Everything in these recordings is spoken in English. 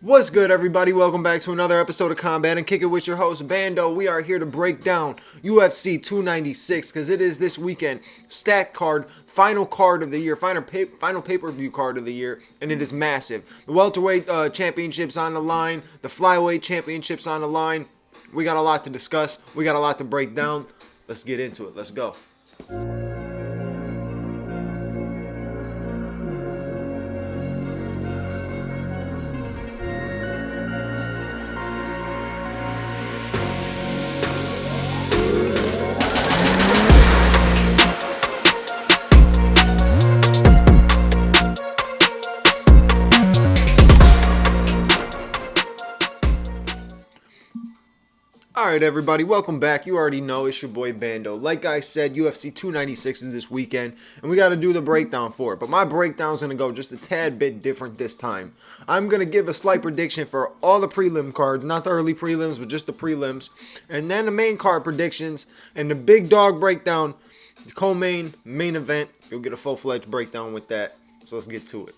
What's good, everybody? Welcome back to another episode of Combat and Kick It with your host, Bando. We are here to break down UFC 296 because it is this weekend. Stacked card, final card of the year, final pay-per-view card of the year, and it is massive. The welterweight championships on the line, the flyweight championships on the line. We got a lot to discuss. We got a lot to break down. Let's get into it. Let's go. Alright, everybody, welcome back. You already know it's your boy Bando. Like I said, UFC 296 is this weekend, and we got to do the breakdown for it. But my breakdown's going to go just a tad bit different this time. I'm going to give a slight prediction for all the prelim cards, not the early prelims, but just the prelims. And then the main card predictions, and the big dog breakdown, the co-main, main event. You'll get a full-fledged breakdown with that. So let's get to it.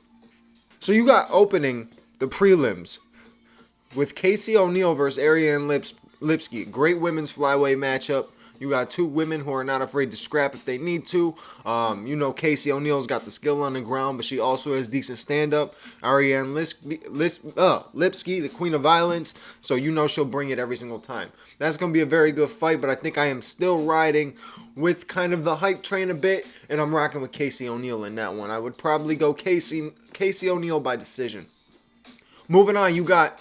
So you got opening the prelims with Casey O'Neill versus Ariane Lipski. Great women's flyweight matchup. You got two women who are not afraid to scrap if they need to. Casey O'Neill's got the skill on the ground, but she also has decent stand-up. Ariane Lipski, the queen of violence, so she'll bring it every single time. That's going to be a very good fight, but I think I am still riding with kind of the hype train a bit, and I'm rocking with Casey O'Neill in that one. I would probably go Casey O'Neill by decision. Moving on, you got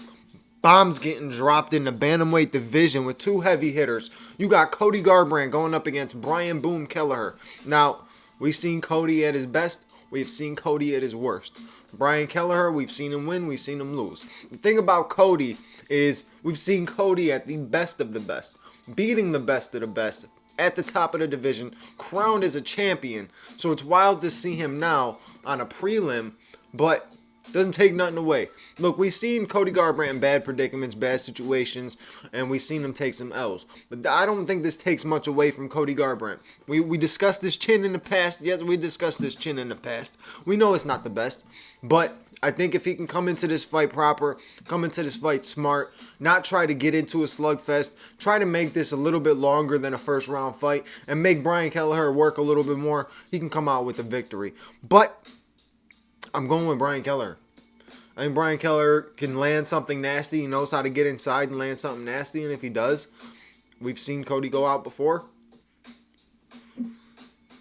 bombs getting dropped in the bantamweight division with two heavy hitters. You got Cody Garbrandt going up against Brian Boom Kelleher. Now, we've seen Cody at his best. We've seen Cody at his worst. Brian Kelleher, we've seen him win. We've seen him lose. The thing about Cody is we've seen Cody at the best of the best, beating the best of the best at the top of the division, crowned as a champion. So it's wild to see him now on a prelim, but doesn't take nothing away. Look, we've seen Cody Garbrandt in bad predicaments, bad situations, and we've seen him take some L's. But I don't think this takes much away from Cody Garbrandt. We discussed this chin in the past. Yes, we discussed this chin in the past. We know it's not the best. But I think if he can come into this fight proper, come into this fight smart, not try to get into a slugfest, try to make this a little bit longer than a first round fight, and make Brian Kelleher work a little bit more, he can come out with a victory. But I'm going with Brian Kelleher. I think Brian Kelleher can land something nasty. He knows how to get inside and land something nasty. And if he does, we've seen Cody go out before.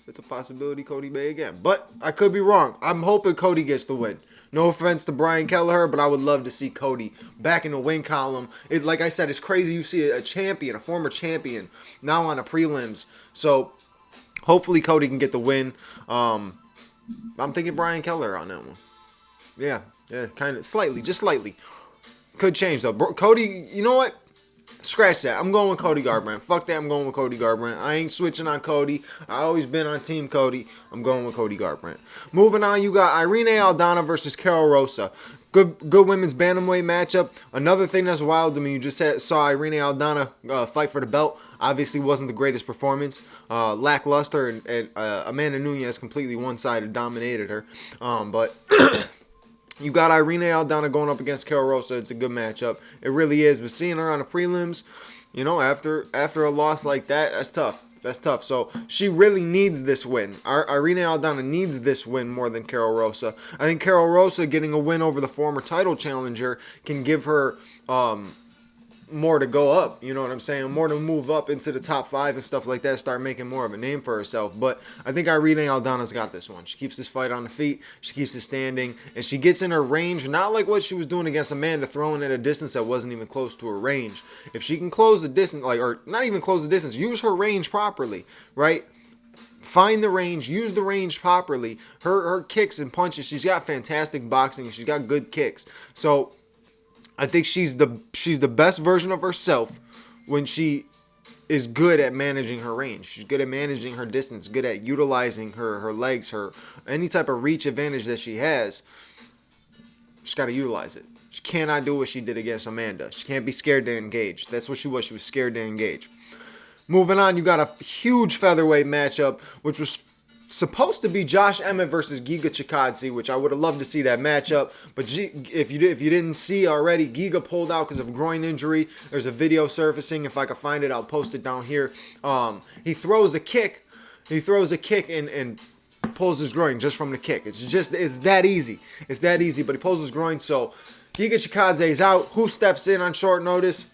It's a possibility Cody may again. But I could be wrong. I'm hoping Cody gets the win. No offense to Brian Kelleher, but I would love to see Cody back in the win column. Like I said, it's crazy you see a champion, a former champion, now on the prelims. So hopefully Cody can get the win. I'm thinking Brian Kelleher on that one. Yeah, kind of slightly, just slightly. Could change though. Cody, you know what? Scratch that. I'm going with Cody Garbrandt. Fuck that. I'm going with Cody Garbrandt. I ain't switching on Cody. I always been on Team Cody. I'm going with Cody Garbrandt. Moving on, you got Irene Aldana versus Carol Rosa. Good women's bantamweight matchup. Another thing that's wild to me, you just saw Irene Aldana fight for the belt. Obviously wasn't the greatest performance. Lackluster, and Amanda Nunes completely one-sided, dominated her. But you got Irene Aldana going up against Carol Rosa. It's a good matchup. It really is. But seeing her on the prelims, after a loss like that, that's tough. That's tough. So she really needs this win. Irene Aldana needs this win more than Carol Rosa. I think Carol Rosa getting a win over the former title challenger can give her more to go up, you know what I'm saying? More to move up into the top 5 and stuff like that, start making more of a name for herself. But I think Irene Aldana's got this one. She keeps this fight on the feet, she keeps it standing, and she gets in her range, not like what she was doing against Amanda, throwing at a distance that wasn't even close to her range. If she can close the distance, or not even close the distance, use her range properly, right? Find the range, use the range properly. Her kicks and punches, she's got fantastic boxing, she's got good kicks. So I think she's the best version of herself when she is good at managing her range. She's good at managing her distance, good at utilizing her legs, her any type of reach advantage that she has. She's got to utilize it. She cannot do what she did against Amanda. She can't be scared to engage. That's what she was. She was scared to engage. Moving on, you got a huge featherweight matchup, which was supposed to be Josh Emmett versus Giga Chikadze, which I would have loved to see that matchup. But if you didn't see already, Giga pulled out because of groin injury. There's a video surfacing. If I can find it, I'll post it down here. He throws a kick. And pulls his groin just from the kick. It's that easy. It's that easy. But he pulls his groin. So Giga Chikadze is out. Who steps in on short notice?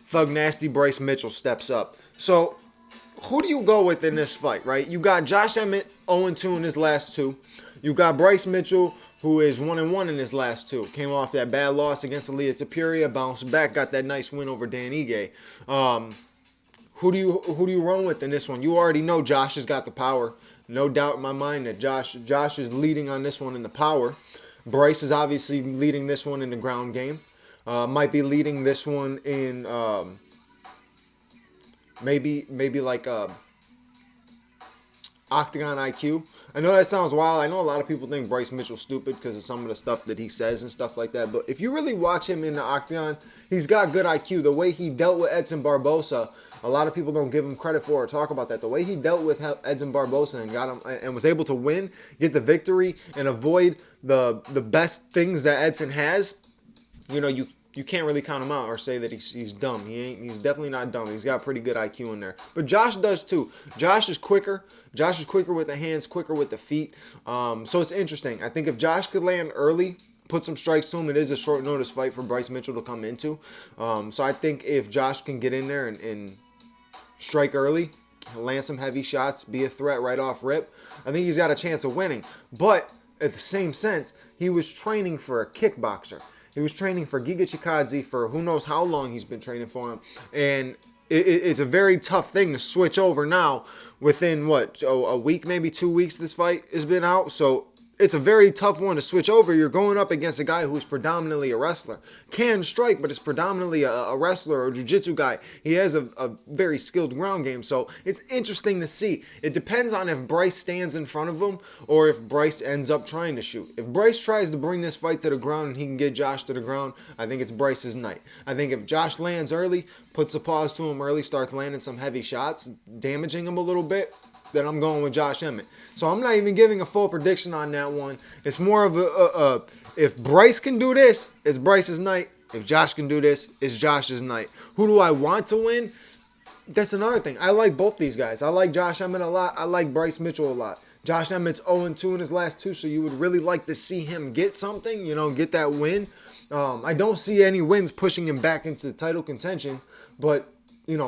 Thug Nasty Bryce Mitchell steps up. So who do you go with in this fight, right? You got Josh Emmett 0-2 in his last two. You got Bryce Mitchell, who is 1-1 in his last two. Came off that bad loss against Aaliyah Tapiria, bounced back, got that nice win over Dan Ige. Who do you run with in this one? You already know Josh has got the power. No doubt in my mind that Josh is leading on this one in the power. Bryce is obviously leading this one in the ground game. Might be leading this one in maybe like Octagon IQ. I know that sounds wild. I know a lot of people think Bryce Mitchell's stupid because of some of the stuff that he says and stuff like that. But if you really watch him in the Octagon, he's got good IQ. The way he dealt with Edson Barbosa, a lot of people don't give him credit for or talk about that. The way he dealt with Edson Barbosa and got him and was able to win, get the victory, and avoid the best things that Edson has, you can't really count him out or say that he's dumb. He's definitely not dumb. He's got pretty good IQ in there. But Josh does too. Josh is quicker. Josh is quicker with the hands, quicker with the feet. So it's interesting. I think if Josh could land early, put some strikes to him, it is a short notice fight for Bryce Mitchell to come into. So I think if Josh can get in there and strike early, land some heavy shots, be a threat right off rip, I think he's got a chance of winning. But at the same sense, he was training for a kickboxer. He was training for Giga Chikadze for who knows how long he's been training for him. And it's a very tough thing to switch over now within, a week, maybe 2 weeks this fight has been out. So it's a very tough one to switch over. You're going up against a guy who's predominantly a wrestler. Can strike, but is predominantly a wrestler or a jiu-jitsu guy. He has a very skilled ground game, so it's interesting to see. It depends on if Bryce stands in front of him or if Bryce ends up trying to shoot. If Bryce tries to bring this fight to the ground and he can get Josh to the ground, I think it's Bryce's night. I think if Josh lands early, puts a pause to him early, starts landing some heavy shots, damaging him a little bit, then I'm going with Josh Emmett. So I'm not even giving a full prediction on that one. It's more of if Bryce can do this, it's Bryce's night. If Josh can do this, it's Josh's night. Who do I want to win? That's another thing. I like both these guys. I like Josh Emmett a lot. I like Bryce Mitchell a lot. Josh Emmett's 0-2 in his last two, so you would really like to see him get something, get that win. I don't see any wins pushing him back into the title contention, but,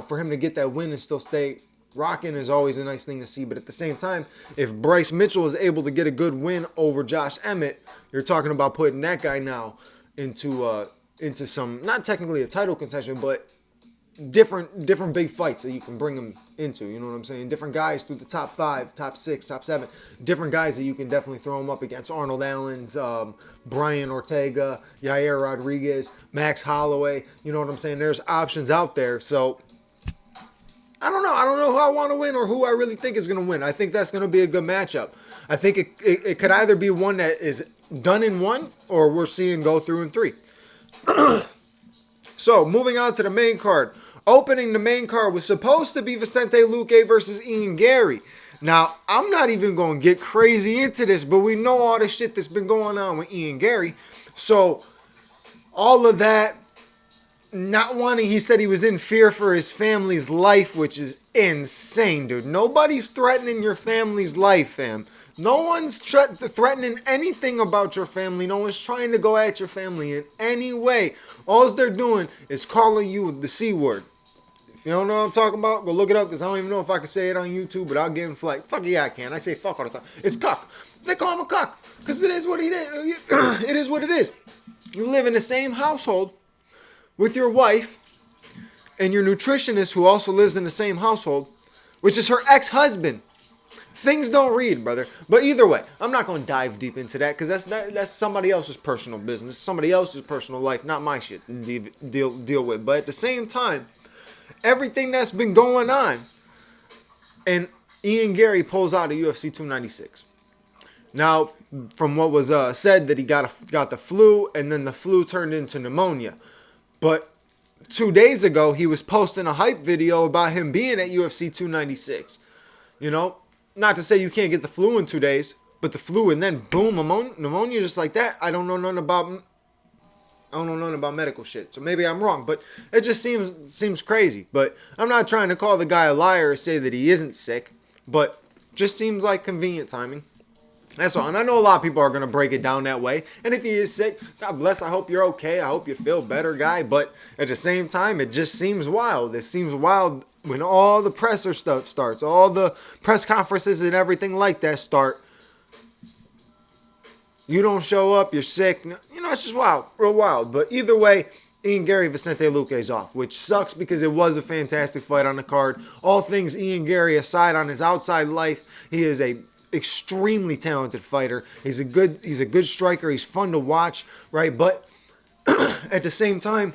for him to get that win and still stay rocking is always a nice thing to see. But at the same time, if Bryce Mitchell is able to get a good win over Josh Emmett, you're talking about putting that guy now into some, not technically a title contention, but different big fights that you can bring him into. You know what I'm saying? Different guys through the top 5, top 6, top 7. Different guys that you can definitely throw him up against. Arnold Allens, Brian Ortega, Yair Rodriguez, Max Holloway. You know what I'm saying? There's options out there. So I don't know who I want to win or who I really think is going to win. I think that's going to be a good matchup. I think it could either be one that is done in 1 or we're seeing go through in 3. So, moving on to the main card. Opening the main card was supposed to be Vicente Luque versus Ian Gary. Now, I'm not even going to get crazy into this, but we know all the shit that's been going on with Ian Gary. So, all of that, not wanting, he said he was in fear for his family's life, which is insane, dude. Nobody's threatening your family's life, fam. No one's threatening anything about your family. No one's trying to go at your family in any way. All they're doing is calling you the C word. If you don't know what I'm talking about, go look it up, because I don't even know if I can say it on YouTube, but I'll give him flack. Fuck yeah, I can. I say fuck all the time. It's cuck. They call him a cuck, because it is what it is. It is what it is. You live in the same household with your wife and your nutritionist, who also lives in the same household, which is her ex-husband. Things don't read, brother. But either way, I'm not going to dive deep into that, because that's somebody else's personal business, somebody else's personal life, not my shit to deal with. But at the same time, everything that's been going on, and Ian Gary pulls out of UFC 296. Now, from what was said, that he got the flu, and then the flu turned into pneumonia. But 2 days ago, he was posting a hype video about him being at UFC 296. not to say you can't get the flu in 2 days, but the flu and then boom, pneumonia just like that. I don't know nothing about medical shit, so maybe I'm wrong, but it just seems crazy. But I'm not trying to call the guy a liar or say that he isn't sick, but just seems like convenient timing. That's all. And I know a lot of people are going to break it down that way. And if he is sick, God bless. I hope you're okay. I hope you feel better, guy. But at the same time, it just seems wild. It seems wild when all the presser stuff starts, all the press conferences and everything like that start. You don't show up, you're sick. You know, it's just wild, real wild. But either way, Ian Gary, Vicente Luque's off, which sucks because it was a fantastic fight on the card. All things Ian Gary aside, on his outside life, he is a extremely talented fighter. He's a good striker. He's fun to watch, right? But at the same time,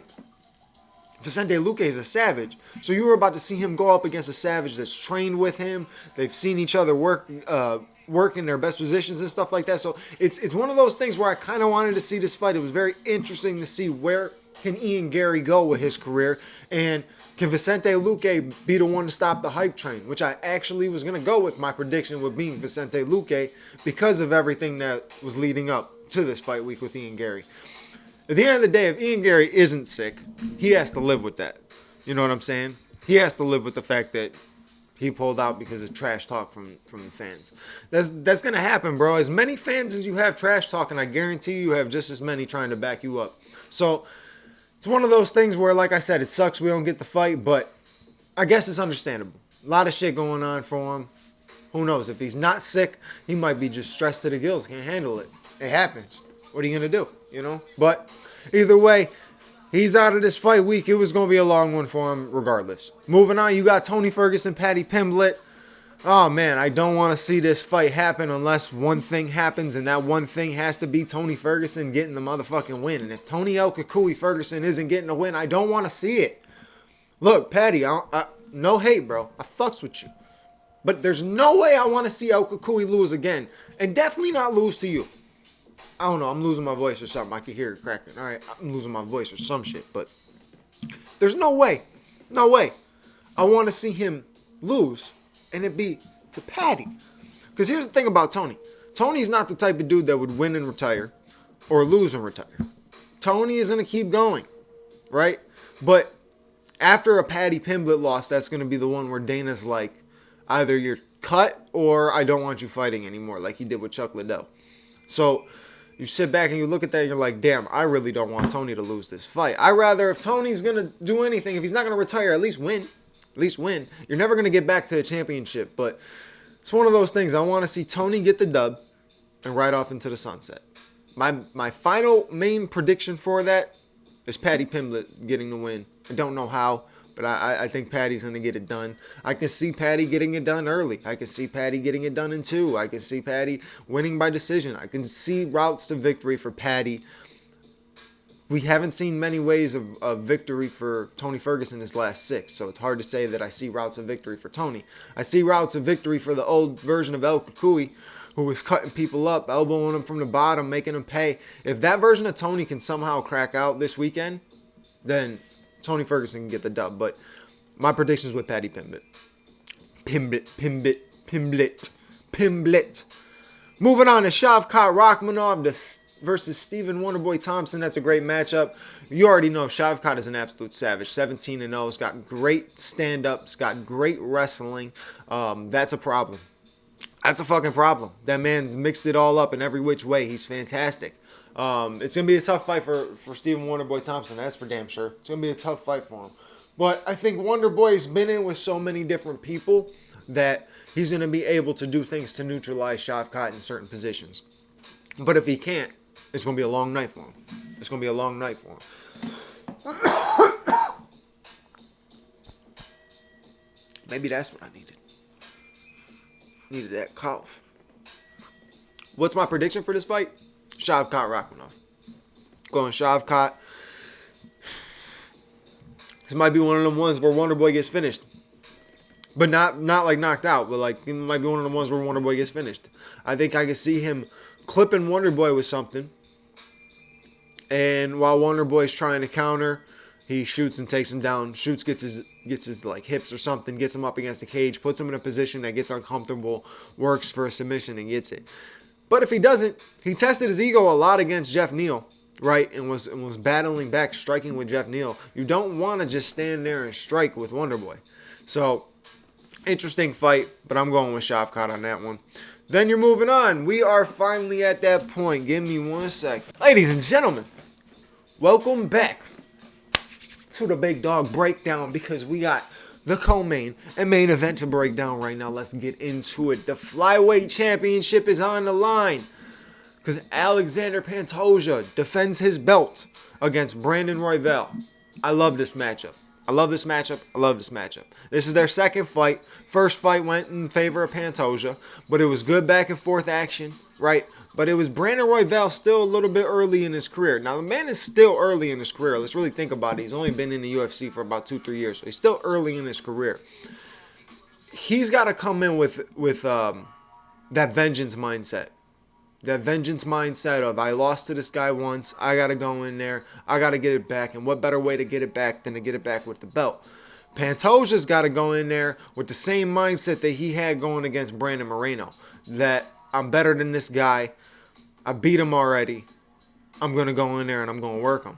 Vicente Luque is a savage. So you were about to see him go up against a savage that's trained with him. They've seen each other work in their best positions and stuff like that. So it's one of those things where I kind of wanted to see this fight. It was very interesting to see where can Ian Gary go with his career, and can Vicente Luque be the one to stop the hype train, which I actually was going to go with my prediction with being Vicente Luque because of everything that was leading up to this fight week with Ian Gary. At the end of the day, if Ian Gary isn't sick, he has to live with that. You know what I'm saying? He has to live with the fact that he pulled out because of trash talk from the fans. That's going to happen, bro. As many fans as you have trash talking, I guarantee you have just as many trying to back you up. So it's one of those things where, like I said, it sucks we don't get the fight, but I guess it's understandable. A lot of shit going on for him. Who knows? If he's not sick, he might be just stressed to the gills, can't handle it. It happens. What are you going to do? You know? But either way, he's out of this fight week. It was going to be a long one for him regardless. Moving on, you got Tony Ferguson, Paddy Pimblett. Oh, man, I don't want to see this fight happen unless one thing happens, and that one thing has to be Tony Ferguson getting the motherfucking win. And if Tony El Kukui Ferguson isn't getting a win, I don't want to see it. Look, Paddy, no hate, bro. I fucks with you. But there's no way I want to see El Kukui lose again. And definitely not lose to you. I don't know, I'm losing my voice or something. I can hear it cracking. All right, I'm losing my voice or some shit. But there's no way. No way. I want to see him lose. And it be to Paddy. Because here's the thing about Tony. Tony's not the type of dude that would win and retire or lose and retire. Tony is going to keep going, right? But after a Paddy Pimblett loss, that's going to be the one where Dana's like, either you're cut or I don't want you fighting anymore, like he did with Chuck Liddell. So you sit back and you look at that and you're like, damn, I really don't want Tony to lose this fight. I rather, if Tony's going to do anything, if he's not going to retire, at least win. At least win. You're never going to get back to a championship, but it's one of those things. I want to see Tony get the dub and ride off into the sunset. My final main prediction for that is Paddy Pimblett getting the win. I don't know how, but I think Paddy's going to get it done. I can see Paddy getting it done early. I can see Paddy getting it done in 2. I can see Paddy winning by decision. I can see routes to victory for Paddy. We haven't seen many ways of victory for Tony Ferguson his last 6, so it's hard to say that I see routes of victory for Tony. I see routes of victory for the old version of El Kukui, who was cutting people up, elbowing them from the bottom, making them pay. If that version of Tony can somehow crack out this weekend, then Tony Ferguson can get the dub. But my predictions with Paddy Pimblett. Pimblett. Moving on to Shavkat Rakhmonov versus Stephen Wonderboy Thompson. That's a great matchup. You already know Shavkat is an absolute savage. 17-0. He's got great stand-ups, got great wrestling. That's a problem. That's a fucking problem. That man's mixed it all up in every which way. He's fantastic. It's going to be a tough fight for Stephen Wonderboy Thompson. That's for damn sure. It's going to be a tough fight for him. But I think Wonderboy's been in with so many different people that he's going to be able to do things to neutralize Shavkat in certain positions. But if he can't, it's going to be a long night for him. It's going to be a long night for him. Maybe that's what I needed. Needed that cough. What's my prediction for this fight? Shavkat Rakhmonov. Going Shavkat. This might be one of them ones where Wonderboy gets finished. But not like knocked out, but like it might be one of the ones where Wonderboy gets finished. I think I can see him clipping Wonderboy with something. And while Wonderboy's trying to counter, He shoots and takes him down. Shoots, gets his like hips or something, gets him up against the cage, puts him in a position that gets uncomfortable, works for a submission and gets it. But if he doesn't, he tested his ego a lot against Jeff Neal, right? And was battling back, striking with Jeff Neal. You don't want to just stand there and strike with Wonderboy. So, interesting fight, but I'm going with Shavkat on that one. Then you're moving on. We are finally at that point. Give me 1 second. Ladies and gentlemen, welcome back to the Big Dog Breakdown, because we got the co-main and main event to break down right now. Let's get into it. The Flyweight Championship is on the line because Alexander Pantoja defends his belt against Brandon Royval. I love this matchup. This is their second fight. First fight went in favor of Pantoja, but it was good back and forth action, right? But it was Brandon Royval still a little bit early in his career. Now, the man is still early in his career. Let's really think about it. He's only been in the UFC for about 2-3 years, so he's still early in his career. He's got to come in with that vengeance mindset. That vengeance mindset of, I lost to this guy once, I got to go in there, I got to get it back, and what better way to get it back than to get it back with the belt? Pantoja's got to go in there with the same mindset that he had going against Brandon Moreno, that I'm better than this guy, I beat him already, I'm going to go in there and I'm going to work him.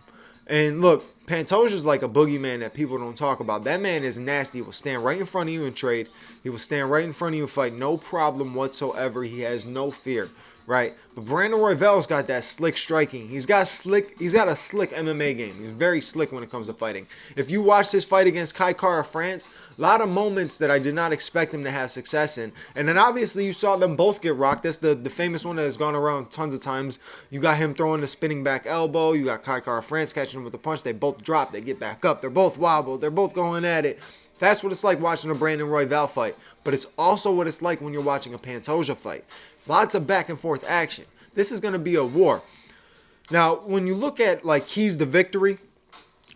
And look, Pantoja's like a boogeyman that people don't talk about. That man is nasty. He will stand right in front of you and trade. He will stand right in front of you and fight. No problem whatsoever. He has no fear, right? But Brandon Royval's got that slick striking. He's got a slick MMA game. He's very slick when it comes to fighting. If you watch this fight against Kai Kara France, a lot of moments that I did not expect him to have success in. And then obviously you saw them both get rocked. That's the famous one that has gone around tons of times. You got him throwing the spinning back elbow. You got Kai Kara France catching him with a punch. They both drop. They get back up. They're both wobbled. They're both going at it. That's what it's like watching a Brandon Royval fight. But it's also what it's like when you're watching a Pantoja fight. Lots of back and forth action. This is going to be a war. Now, when you look at like keys to victory,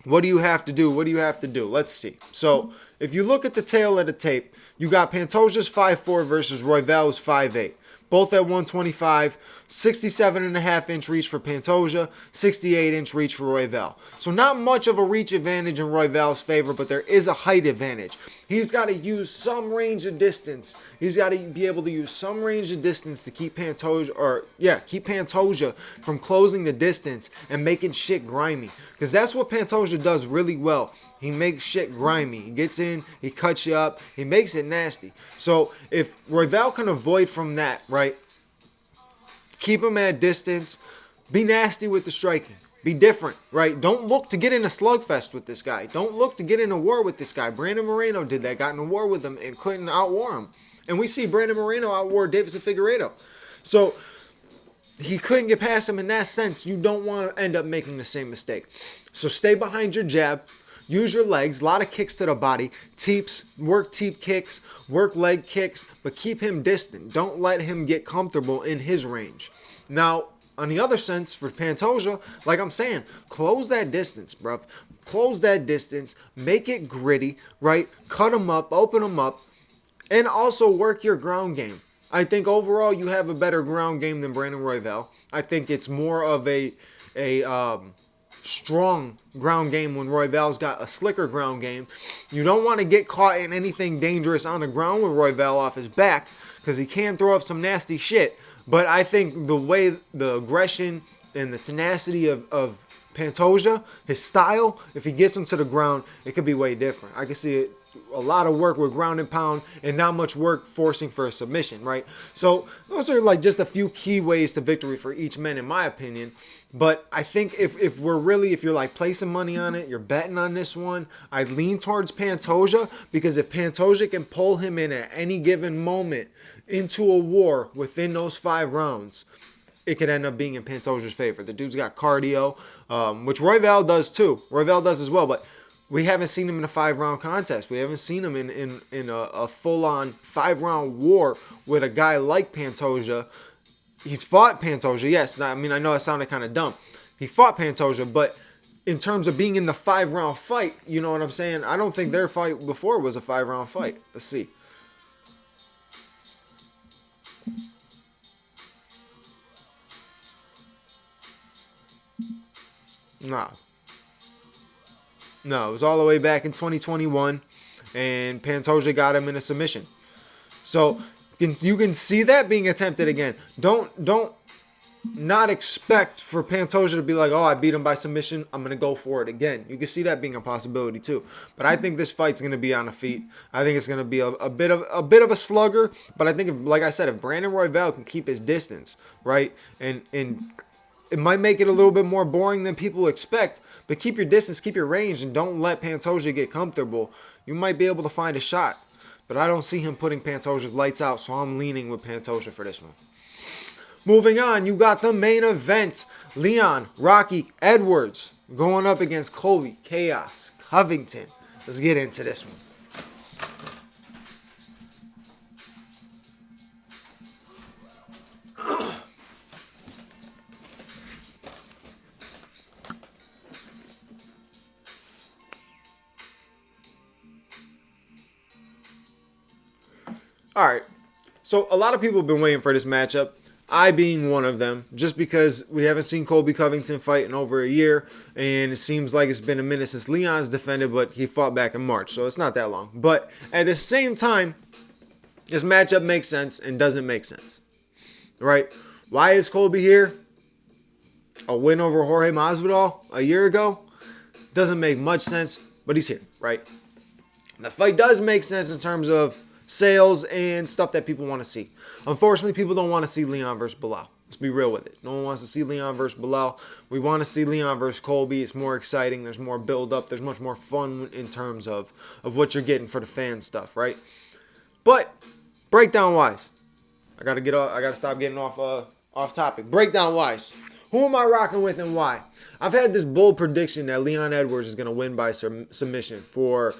what do you have to do? Let's see. So, if you look at the tail of the tape, you got Pantoja's 5'4" versus Royval's 5'8". Both at 125, 67.5-inch reach for Pantoja, 68-inch reach for Royval. So not much of a reach advantage in Royval's favor, but there is a height advantage. He's got to use some range of distance. He's got to be able to use some range of distance to keep Pantoja from closing the distance and making shit grimy. Because that's what Pantoja does really well. He makes shit grimy. He gets in, he cuts you up, he makes it nasty. So if Royval can avoid from that, right? Keep him at distance. Be nasty with the striking. Be different, right? Don't look to get in a slugfest with this guy. Don't look to get in a war with this guy. Brandon Moreno did that, got in a war with him and couldn't outwar him. And we see Brandon Moreno outwar Davidson Figueiredo. So he couldn't get past him in that sense. You don't want to end up making the same mistake. So stay behind your jab. Use your legs. A lot of kicks to the body. Teeps. Work teep kicks. Work leg kicks. But keep him distant. Don't let him get comfortable in his range. Now, on the other sense, for Pantoja, like I'm saying, close that distance, bruv. Close that distance. Make it gritty, right? Cut him up. Open him up. And also work your ground game. I think overall you have a better ground game than Brandon Royval. I think it's more of a strong ground game when Royval's got a slicker ground game. You don't want to get caught in anything dangerous on the ground with Royval off his back because he can throw up some nasty shit. But I think the way the aggression and the tenacity of Pantoja, his style, if he gets him to the ground, it could be way different. I can see it. A lot of work with ground and pound and not much work forcing for a submission, right? So those are like just a few key ways to victory for each man, in my opinion. But I think if you're like placing money on it, you're betting on this one, I'd lean towards Pantoja, because if Pantoja can pull him in at any given moment into a war within those 5 rounds, it could end up being in Pantoja's favor. The dude's got cardio, which Royval does too. Royval does as well, but we haven't seen him in a 5-round contest. We haven't seen him in a full-on 5-round war with a guy like Pantoja. He's fought Pantoja, yes. I mean, I know that sounded kind of dumb. He fought Pantoja, but in terms of being in the 5-round fight, you know what I'm saying? I don't think their fight before was a 5-round fight. Let's see. No. No, it was all the way back in 2021, and Pantoja got him in a submission. So you can see that being attempted again. Don't not expect for Pantoja to be like, oh, I beat him by submission, I'm gonna go for it again. You can see that being a possibility too. But I think this fight's gonna be on the feet. I think it's gonna be a bit of a slugger. But I think, like I said, if Brandon Royval can keep his distance, right, and it might make it a little bit more boring than people expect. But keep your distance, keep your range, and don't let Pantoja get comfortable. You might be able to find a shot. But I don't see him putting Pantoja's lights out, so I'm leaning with Pantoja for this one. Moving on, you got the main event. Leon Rocky Edwards going up against Colby Chaos Covington. Let's get into this one. All right, so a lot of people have been waiting for this matchup. I being one of them, just because we haven't seen Colby Covington fight in over a year, and it seems like it's been a minute since Leon's defended, but he fought back in March, so it's not that long. But at the same time, this matchup makes sense and doesn't make sense, right? Why is Colby here? A win over Jorge Masvidal a year ago? Doesn't make much sense, but he's here, right? The fight does make sense in terms of sales and stuff that people want to see. Unfortunately, people don't want to see Leon versus Bilal. Let's be real with it. No one wants to see Leon versus Bilal. We want to see Leon versus Colby. It's more exciting. There's more build-up. There's much more fun in terms of what you're getting for the fan stuff, right? But breakdown-wise, I gotta stop getting off topic. Breakdown-wise, who am I rocking with and why? I've had this bold prediction that Leon Edwards is gonna win by submission for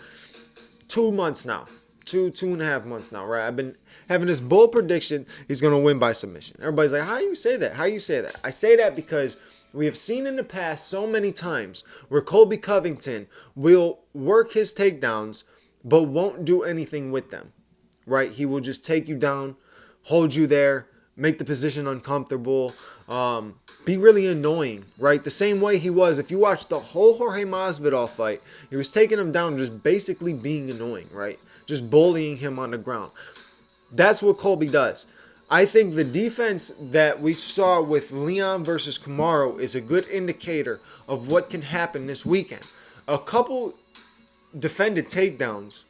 2 months now. Two and a half months now, right? I've been having this bold prediction he's going to win by submission. Everybody's like, how you say that? How you say that? I say that because we have seen in the past so many times where Colby Covington will work his takedowns but won't do anything with them, right? He will just take you down, hold you there, make the position uncomfortable, be really annoying, right? The same way he was, if you watch the whole Jorge Masvidal fight, he was taking him down just basically being annoying, right? Just bullying him on the ground. That's what Colby does. I think the defense that we saw with Leon versus Kamaru is a good indicator of what can happen this weekend. A couple defended takedowns,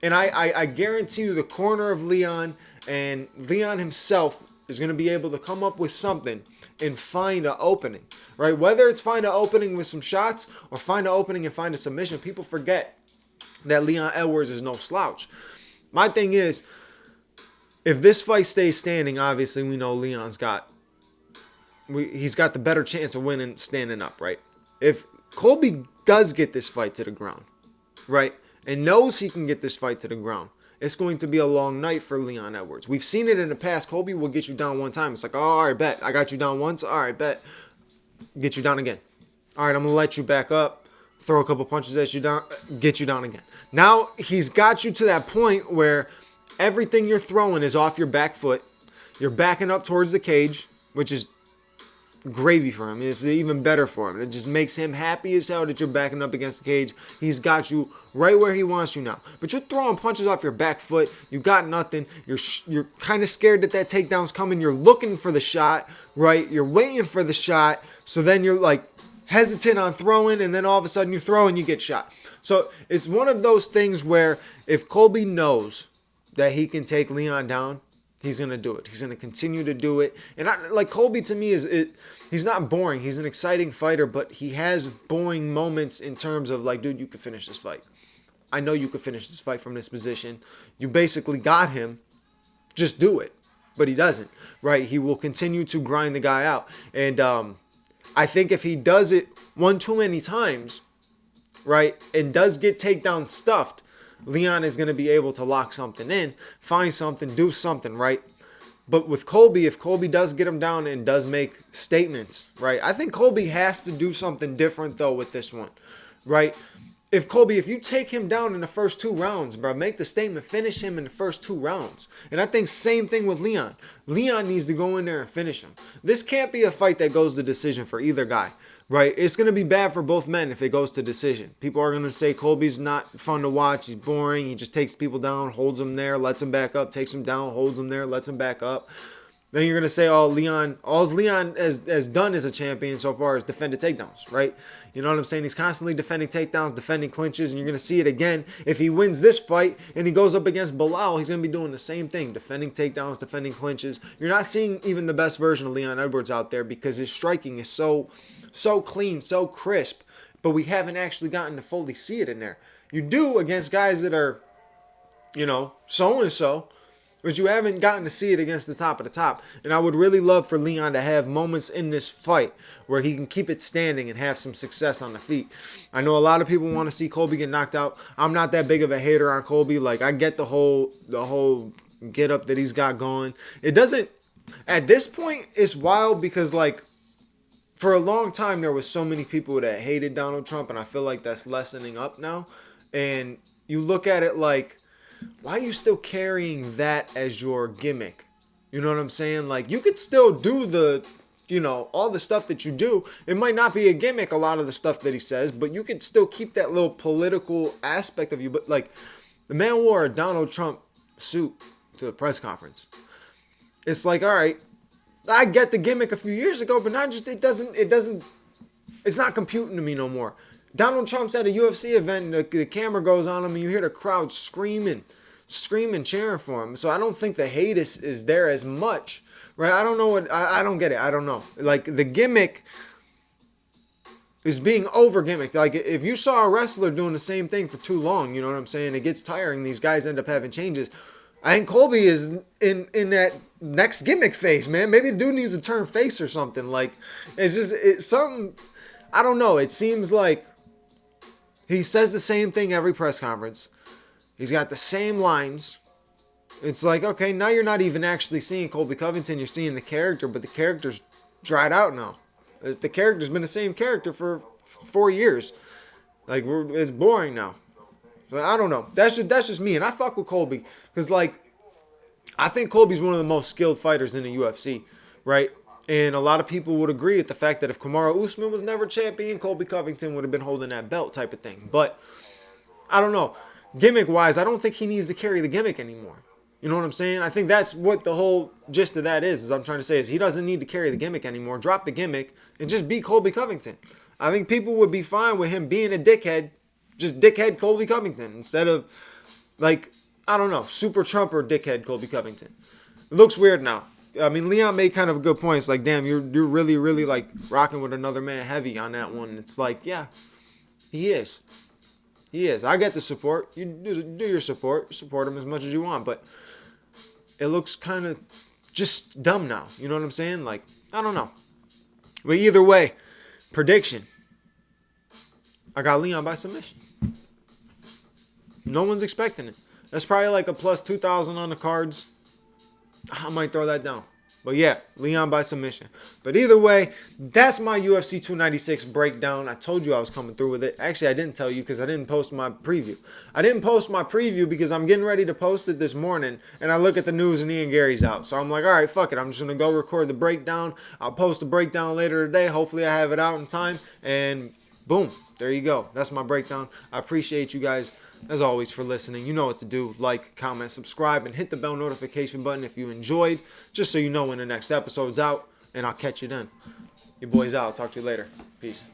and I guarantee you the corner of Leon and Leon himself is going to be able to come up with something and find an opening, right? Whether it's find an opening with some shots or find an opening and find a submission, people forget that Leon Edwards is no slouch. My thing is, if this fight stays standing, obviously we know Leon's he's got the better chance of winning standing up, right? If Colby does get this fight to the ground, right, and knows he can get this fight to the ground, it's going to be a long night for Leon Edwards. We've seen it in the past. Colby will get you down one time. It's like, oh, all right, bet. I got you down once. All right, bet. Get you down again. All right, I'm going to let you back up, throw a couple punches at you down, get you down again. Now he's got you to that point where everything you're throwing is off your back foot. You're backing up towards the cage, which is gravy for him. It's even better for him. It just makes him happy as hell that you're backing up against the cage. He's got you right where he wants you now. But you're throwing punches off your back foot. You got nothing. You're kind of scared that takedown's coming. You're looking for the shot, right? You're waiting for the shot. So then you're like hesitant on throwing, and then all of a sudden you throw and you get shot. So it's one of those things where if Colby knows that he can take Leon down, he's going to do it. He's going to continue to do it. And Colby to me he's not boring. He's an exciting fighter, but he has boring moments in terms of like, dude, you could finish this fight. I know you could finish this fight from this position. You basically got him. Just do it. But he doesn't, right? He will continue to grind the guy out. And I think if he does it one too many times, right, and does get takedown stuffed, Leon is going to be able to lock something in, find something, do something, right? But with Colby, if Colby does get him down and does make statements, right? I think Colby has to do something different, though, with this one, right? If you take him down in the first 2 rounds, bro, make the statement, finish him in the first 2 rounds. And I think same thing with Leon. Leon needs to go in there and finish him. This can't be a fight that goes to decision for either guy. right? It's going to be bad for both men if it goes to decision. People are going to say Colby's not fun to watch. He's boring. He just takes people down, holds them there, lets them back up, takes them down, holds them there, lets them back up. Then you're going to say, oh, all Leon has done as a champion so far is defended takedowns, right? You know what I'm saying? He's constantly defending takedowns, defending clinches, and you're going to see it again. If he wins this fight and he goes up against Bilal, he's going to be doing the same thing, defending takedowns, defending clinches. You're not seeing even the best version of Leon Edwards out there because his striking is so clean, so crisp, but we haven't actually gotten to fully see it in there. You do against guys that are, so-and-so, but you haven't gotten to see it against the top of the top. And I would really love for Leon to have moments in this fight where he can keep it standing and have some success on the feet. I know a lot of people want to see Colby get knocked out. I'm not that big of a hater on Colby. Like, I get the whole get up that he's got going. It doesn't, at this point, it's wild because, like, for a long time there was so many people that hated Donald Trump, and I feel like that's lessening up now. And you look at it like, why are you still carrying that as your gimmick? You know what I'm saying? Like, you could still do the, all the stuff that you do. It might not be a gimmick, a lot of the stuff that he says, but you could still keep that little political aspect of you. But, like, the man wore a Donald Trump suit to the press conference. It's like, all right, I get the gimmick a few years ago, but not just, it's not computing to me no more. Donald Trump's at a UFC event, and the camera goes on him, and you hear the crowd screaming, cheering for him. So I don't think the hate is there as much, right? I don't know I don't get it. I don't know. Like, the gimmick is being over gimmicked. Like, if you saw a wrestler doing the same thing for too long, you know what I'm saying? It gets tiring. These guys end up having changes. I think Colby is in that next gimmick phase, man. Maybe the dude needs to turn face or something. Like, it's something, I don't know. It seems like he says the same thing every press conference. He's got the same lines. It's like, okay, now you're not even actually seeing Colby Covington. You're seeing the character, but the character's dried out now. The character's been the same character for 4 years. Like, it's boring now. So I don't know. That's just me. And I fuck with Colby because, like, I think Colby's one of the most skilled fighters in the UFC, right? And a lot of people would agree with the fact that if Kamaru Usman was never champion, Colby Covington would have been holding that belt type of thing. But I don't know. Gimmick-wise, I don't think he needs to carry the gimmick anymore. You know what I'm saying? I think that's what the whole gist of that is I'm trying to say is he doesn't need to carry the gimmick anymore. Drop the gimmick and just be Colby Covington. I think people would be fine with him being a dickhead, just dickhead Colby Covington, instead of, like, I don't know, super Trumper dickhead Colby Covington. It looks weird now. I mean, Leon made kind of a good point. It's like, damn, you're really, really, like, rocking with another man heavy on that one. It's like, yeah, he is. He is. I get the support. You do your support. Support him as much as you want. But it looks kind of just dumb now. You know what I'm saying? Like, I don't know. But either way, prediction. I got Leon by submission. No one's expecting it. That's probably like a plus 2,000 on the cards. I might throw that down. But yeah, Leon by submission. But either way, that's my UFC 296 breakdown. I told you I was coming through with it. Actually, I didn't tell you because I didn't post my preview. I didn't post my preview because I'm getting ready to post it this morning. And I look at the news and Ian Gary's out. So I'm like, all right, fuck it. I'm just going to go record the breakdown. I'll post the breakdown later today. Hopefully I have it out in time. And boom, there you go. That's my breakdown. I appreciate you guys, as always, for listening. You know what to do. Like, comment, subscribe, and hit the bell notification button if you enjoyed, just so you know when the next episode's out, and I'll catch you then. Your boy's out. I'll talk to you later. Peace.